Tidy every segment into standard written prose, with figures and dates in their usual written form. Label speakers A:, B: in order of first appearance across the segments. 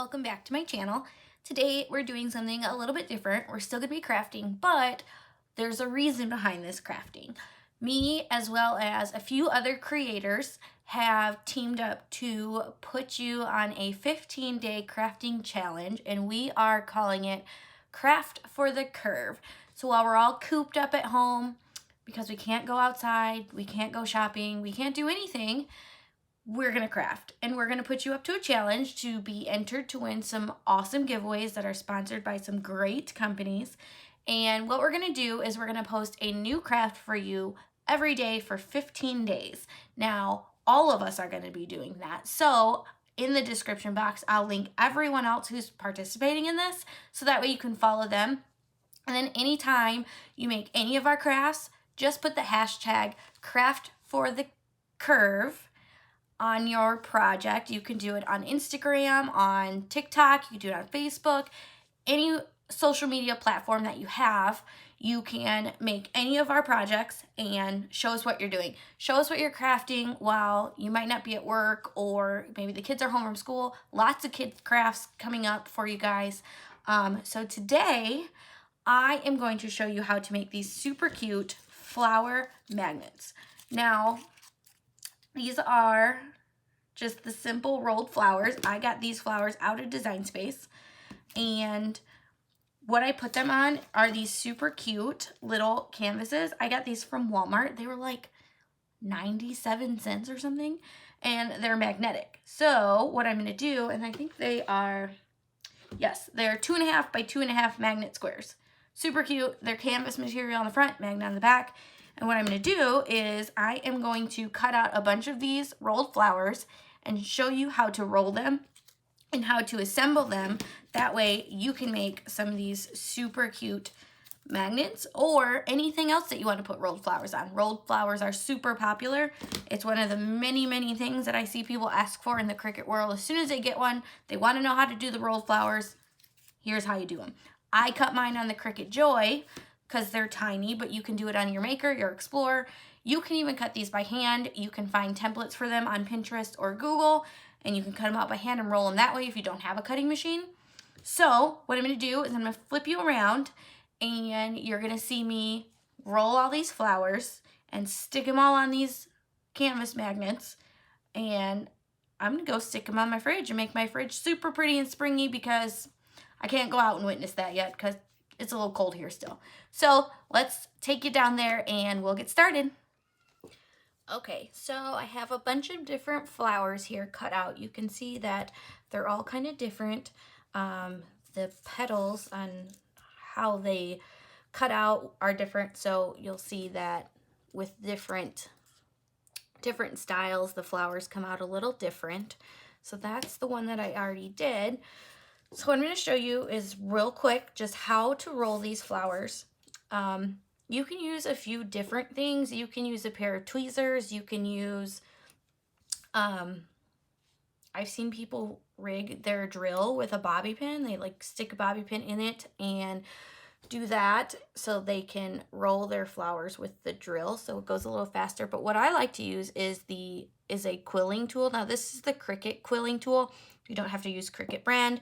A: welcome back to my channel. Today we're doing something a little bit different. We're still gonna be crafting, but there's a reason behind this crafting. Me, as well as a few other creators, have teamed up to put you on a 15-day crafting challenge, and we are calling it Craft for the Curve. So while we're all cooped up at home, because we can't go outside, we can't go shopping, we can't do anything, we're gonna craft, and we're gonna put you up to a challenge to be entered to win some awesome giveaways that are sponsored by some great companies. And what we're gonna do is we're gonna post a new craft for you every day for 15 days. Now, all of us are gonna be doing that. So in the description box, I'll link everyone else who's participating in this, so that way you can follow them. And then anytime you make any of our crafts, just put the hashtag craftforthecurve on your project. You can do it on Instagram, on TikTok, you can do it on Facebook, any social media platform that you have. You can make any of our projects and show us what you're doing. Show us what you're crafting while you might not be at work, or maybe the kids are home from school. Lots of kids crafts coming up for you guys. So today I am going to show you how to make these super cute flower magnets. Now, these are just the simple rolled flowers. I got these flowers out of Design Space, and what I put them on are these super cute little canvases. I got these from Walmart. They were like 97 cents or something, and they're magnetic. So what I'm gonna do, and I think they are, yes, they're 2.5 by 2.5 magnet squares. Super cute. They're canvas material on the front, magnet on the back. And what I'm going to do is I am going to cut out a bunch of these rolled flowers and show you how to roll them and how to assemble them. That way you can make some of these super cute magnets or anything else that you want to put rolled flowers on. Rolled flowers are super popular. It's one of the many things that I see people ask for in the Cricut world. As soon as they get one, they want to know how to do the rolled flowers. Here's how you do them. I cut mine on the Cricut Joy because they're tiny, but you can do it on your Maker, your Explorer. You can even cut these by hand. You can find templates for them on Pinterest or Google, and you can cut them out by hand and roll them that way if you don't have a cutting machine. So what I'm going to do is I'm going to flip you around, and you're going to see me roll all these flowers and stick them all on these canvas magnets, and I'm going to go stick them on my fridge and make my fridge super pretty and springy, because I can't go out and witness that yet because it's a little cold here still. So let's take you down there and we'll get started. Okay, so I have a bunch of different flowers here cut out. You can see that they're all kind of different. The petals on how they cut out are different. So you'll see that with different styles, the flowers come out a little different. So that's the one that I already did. So what I'm going to show you is real quick just how to roll these flowers. You can use a few different things. You can use a pair of tweezers. You can use, I've seen people rig their drill with a bobby pin. They like stick a bobby pin in it and do that so they can roll their flowers with the drill, so it goes a little faster. But what I like to use is a quilling tool. Now this is the Cricut quilling tool. You don't have to use Cricut brand.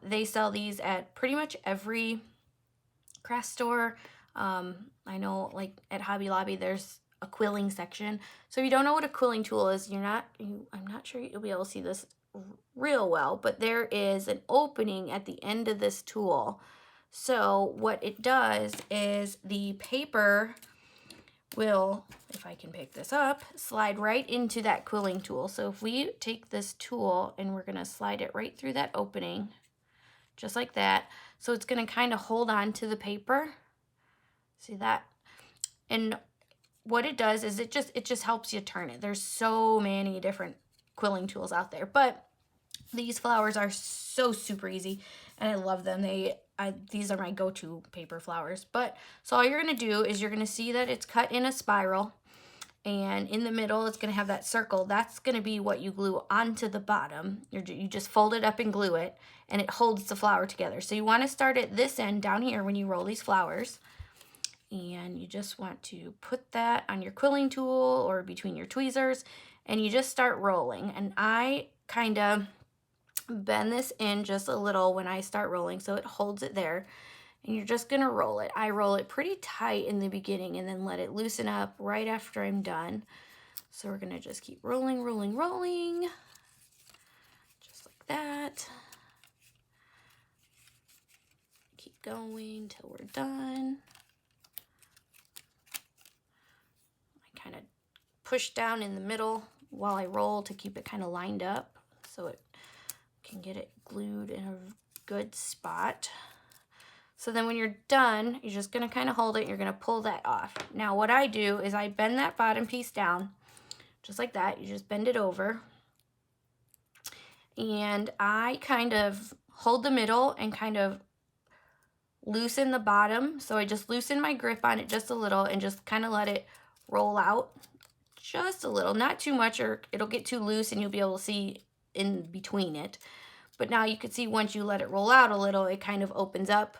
A: They sell these at pretty much every craft store. I know like at Hobby Lobby there's a quilling section. So if you don't know what a quilling tool is, I'm not sure you'll be able to see this real well, but there is an opening at the end of this tool. So what it does is the paper will, if I can pick this up, slide right into that quilling tool. So if we take this tool and we're going to slide it right through that opening, just like that. So it's going to kind of hold on to the paper. See that? And what it does is it just helps you turn it. There's so many different quilling tools out there, but these flowers are so super easy and I love them. These are my go-to paper flowers. But so all you're going to do is you're going to see that it's cut in a spiral, and in the middle it's going to have that circle. That's going to be what you glue onto the bottom. You just fold it up and glue it, and it holds the flower together. So you want to start at this end down here when you roll these flowers, and you just want to put that on your quilling tool or between your tweezers, and you just start rolling. And I kind of bend this in just a little when I start rolling so it holds it there. And you're just gonna roll it. I roll it pretty tight in the beginning and then let it loosen up right after I'm done. So we're gonna just keep rolling, rolling, rolling. Just like that. Keep going till we're done. I kind of push down in the middle while I roll to keep it kind of lined up so it can get it glued in a good spot. So then when you're done, you're just gonna kind of hold it, you're gonna pull that off. Now what I do is I bend that bottom piece down, just like that. You just bend it over. And I kind of hold the middle and kind of loosen the bottom. So I just loosen my grip on it just a little and just kind of let it roll out just a little, not too much or it'll get too loose and you'll be able to see in between it. But now you can see once you let it roll out a little, it kind of opens up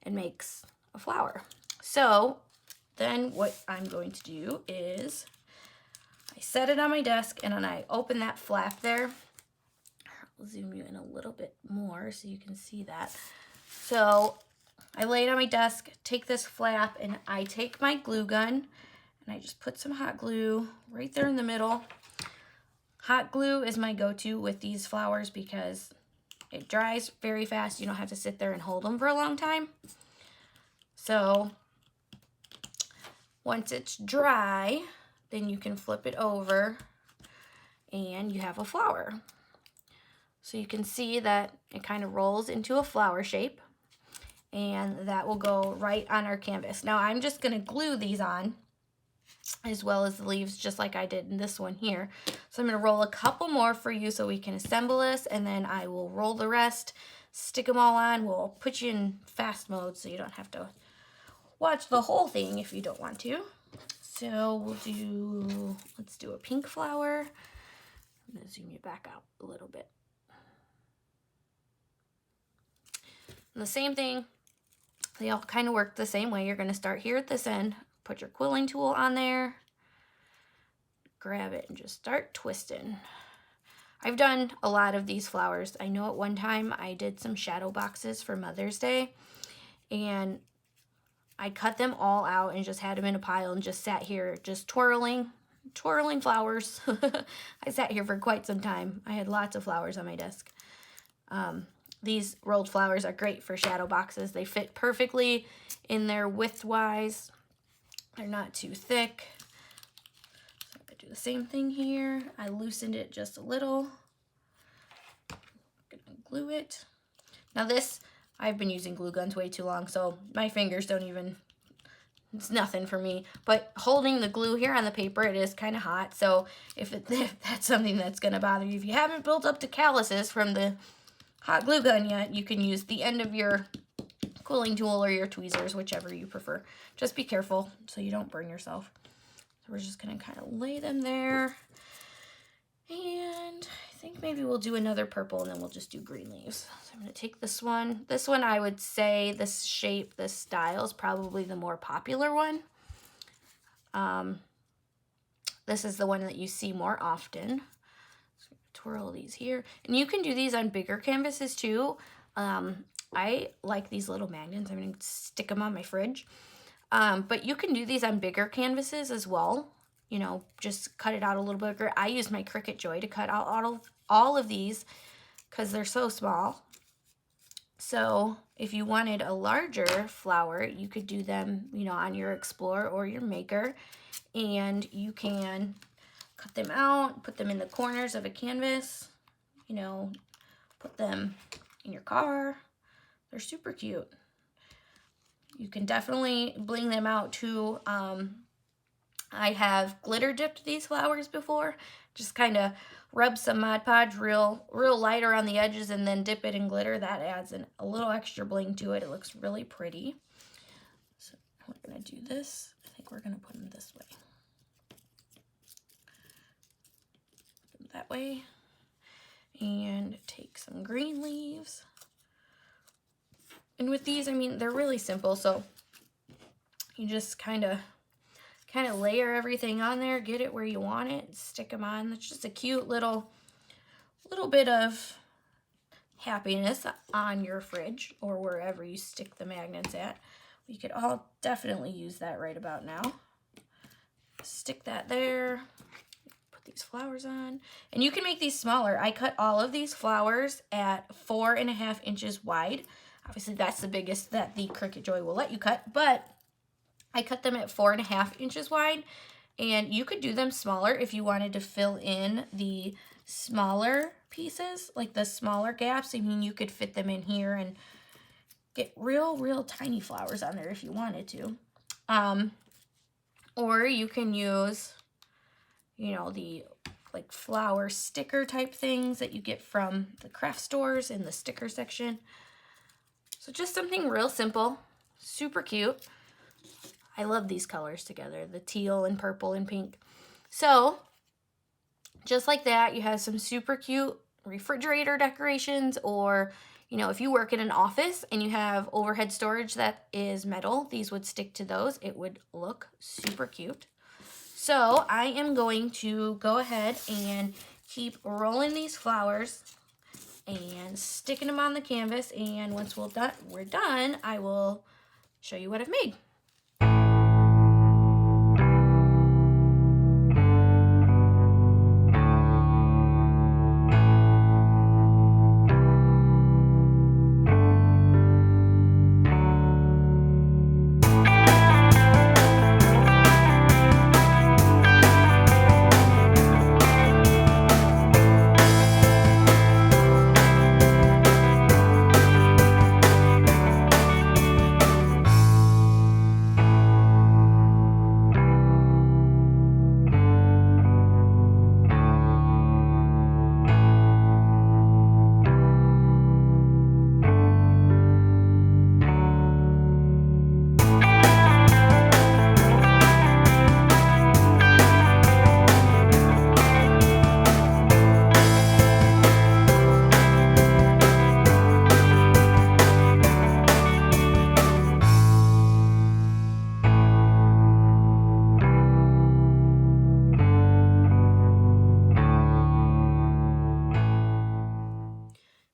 A: and makes a flower. So then what I'm going to do is I set it on my desk and then I open that flap there. I'll zoom you in a little bit more so you can see that. So I lay it on my desk, take this flap, and I take my glue gun and I just put some hot glue right there in the middle. Hot glue is my go-to with these flowers because it dries very fast. You don't have to sit there and hold them for a long time. So once it's dry, then you can flip it over and you have a flower. So you can see that it kind of rolls into a flower shape and that will go right on our canvas. Now I'm just going to glue these on as well as the leaves just like I did in this one here. So I'm going to roll a couple more for you so we can assemble this and then I will roll the rest, stick them all on. We'll put you in fast mode so you don't have to watch the whole thing if you don't want to. So let's do a pink flower. I'm going to zoom you back out a little bit. And the same thing, they all kind of work the same way. You're going to start here at this end, put your quilling tool on there, grab it and just start twisting. I've done a lot of these flowers. I know at one time I did some shadow boxes for Mother's Day and I cut them all out and just had them in a pile and just sat here just twirling flowers. I sat here for quite some time. I had lots of flowers on my desk. These rolled flowers are great for shadow boxes. They fit perfectly in there width-wise. They're not too thick. So I'm going to do the same thing here. I loosened it just a little. I'm going to glue it. Now this, I've been using glue guns way too long, so my fingers don't even, it's nothing for me. But holding the glue here on the paper, it is kind of hot. So if that's something that's going to bother you, if you haven't built up the calluses from the hot glue gun yet, you can use the end of your quilling tool or your tweezers, whichever you prefer. Just be careful so you don't burn yourself. So we're just going to kind of lay them there. And I think maybe we'll do another purple and then we'll just do green leaves. So I'm going to take this one. This one, I would say this shape, this style is probably the more popular one. This is the one that you see more often. So twirl these here. And you can do these on bigger canvases too. I like these little magnets. I'm going to stick them on my fridge. But you can do these on bigger canvases as well. You know, just cut it out a little bigger. I use my Cricut Joy to cut out all of these because they're so small. So if you wanted a larger flower, you could do them, you know, on your Explorer or your Maker. And you can cut them out, put them in the corners of a canvas, you know, put them in your car. They're super cute. You can definitely bling them out too. I have glitter dipped these flowers before. Just kind of rub some Mod Podge real light around the edges and then dip it in glitter. That adds a little extra bling to it. It looks really pretty. So we're going to do this. I think we're going to put them this way. Put them that way. And take some green leaves. And with these, I mean, they're really simple. So you just kind of layer everything on there, get it where you want it, stick them on. It's just a cute little bit of happiness on your fridge or wherever you stick the magnets at. We could all definitely use that right about now. Stick that there. Put these flowers on. And you can make these smaller. I cut all of these flowers at 4.5 inches wide. Obviously, that's the biggest that the Cricut Joy will let you cut, but I cut them at 4.5 inches wide. And you could do them smaller if you wanted to fill in the smaller pieces, like the smaller gaps. I mean, you could fit them in here and get real tiny flowers on there if you wanted to. Or you can use, you know, the like flower sticker type things that you get from the craft stores in the sticker section. So just something real simple, super cute. I love these colors together, the teal and purple and pink. So just like that, you have some super cute refrigerator decorations, or, you know, if you work in an office and you have overhead storage that is metal, these would stick to those. It would look super cute. So I am going to go ahead and keep rolling these flowers and sticking them on the canvas. And once we're done, I will show you what I've made.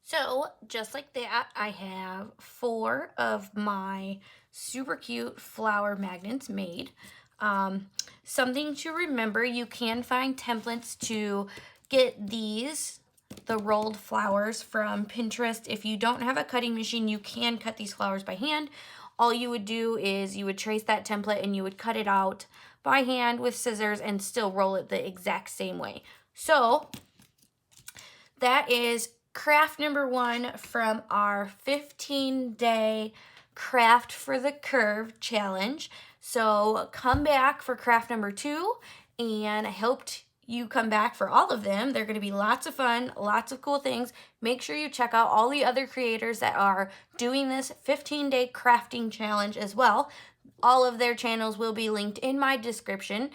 A: So just like that, I have 4 of my super cute flower magnets made. Something to remember, you can find templates to get these, the rolled flowers, from Pinterest. If you don't have a cutting machine, you can cut these flowers by hand. All you would do is you would trace that template and you would cut it out by hand with scissors and still roll it the exact same way. So that is craft number 1 from our 15-day Craft for the Curve challenge. So come back for craft number 2, and I hoped you come back for all of them. They're going to be lots of fun, lots of cool things. Make sure you check out all the other creators that are doing this 15-day crafting challenge as well. All of their channels will be linked in my description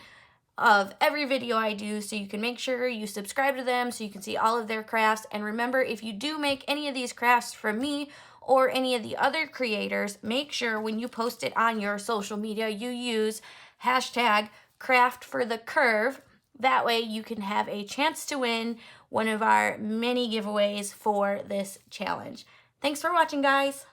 A: of every video I do, so you can make sure you subscribe to them so you can see all of their crafts. And remember, if you do make any of these crafts from me or any of the other creators, make sure when you post it on your social media, you use hashtag #craftforthecurve. That way you can have a chance to win one of our many giveaways for this challenge. Thanks for watching, guys.